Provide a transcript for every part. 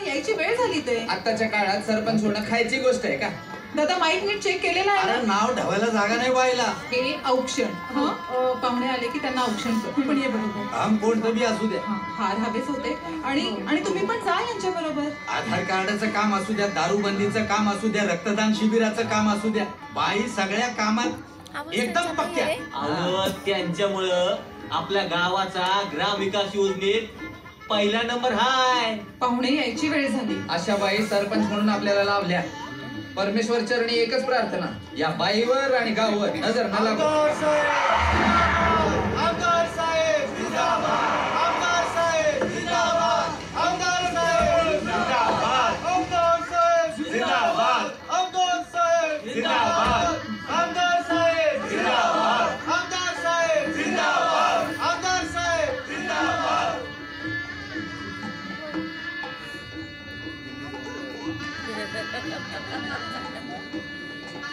यायची वेळ झाली ते. आताच्या काळात सरपंच होणं खायची गोष्ट आहे का? दादा माईक नीट चेक केलेला आहे ना? नाव ठेवायला जागा नाही व्हायला. हे औक्षण. पाहुणे आले की त्यांना औक्षण कर. पण ये बरोबर. काम कोणतं बी असू द्या. हार हवेच होते. आणि तुम्ही पण जा यांच्या बरोबर. आधार कार्डाचं काम असू द्या, दारूबंदीचं काम असू द्या, रक्तदान शिबिराचं काम असू द्या, बाई सगळ्या कामात एकदम पक्क्या. त्यांच्यामुळं आपल्या गावाचा ग्रामविकास योजनेत पहिला नंबर हाय. पाहुणे यायची वेळ झाली. अशा बाई सरपंच म्हणून आपल्याला लावल्या. परमेश्वर चरणी एकच प्रार्थना, या बाईवर आणि गावावर नजर न लागो. आमदार साहेब जिंदाबाद, आमदार साहेब जिंदाबाद, आमदार साहेब जिंदाबाद, आमदार साहेब जिंदाबाद, आमदार साहेब जिंदाबाद, आमदार साहेब जिंदाबाद, आमदार साहेब जिंदाबाद, आमदार साहेब जिंदाबाद.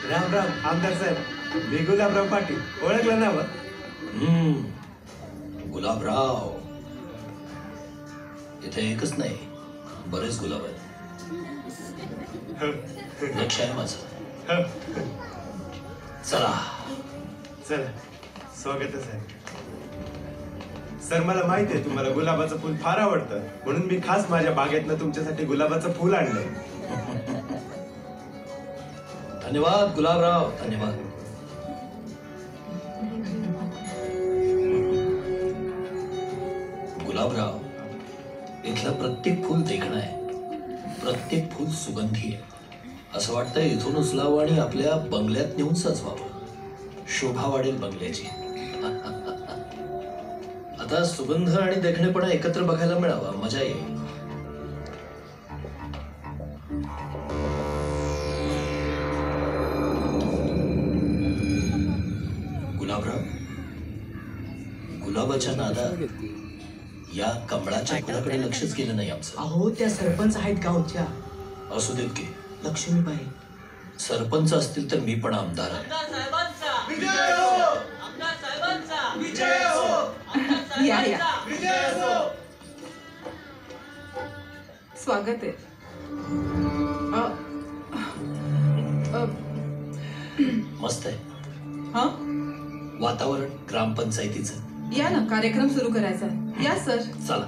राम राम आमदार साहेब, मी गुलाबराव पाटील. ओळखलं ना? गुलाबराव, इथे एकच नाही, बरेच गुलाब आहेत. लक्ष आहे माझं. चला चला, स्वागत आहे साहेब. सर, मला माहिती आहे तुम्हाला गुलाबाचं फुल फार आवडतं, म्हणून मी खास माझ्या बागेतनं तुमच्यासाठी गुलाबाचं फुल आणलंय. धन्यवाद गुलाबराव, धन्यवाद. गुलाबराव, इथलं प्रत्येक फुल देखणं आहे, प्रत्येक फुल सुगंधी आहे. असं वाटतं इथून उचलावं आणि आपल्या बंगल्यात नेऊन सजवावं, शोभा वाढेल बंगल्याची. आता सुगंध आणि देखणेपणा एकत्र बघायला मिळावा, मजा येईल. गुलाबराव, गुलाबाच्या नादात या कमळाच्या फुलाकडे लक्षच गेलं नाही आमचं. अहो, त्या सरपंच आहेत गावच्या. असू देत की, लक्ष्मीबाई सरपंच असतील तर मी पण आमदार आहे. विजय हो, विजय हो, या या, विजय हो. स्वागत आहे. मस्त आहे हा, वातावरण ग्रामपंचायतीचं. या ना, कार्यक्रम सुरू करायचा. या सर. चला.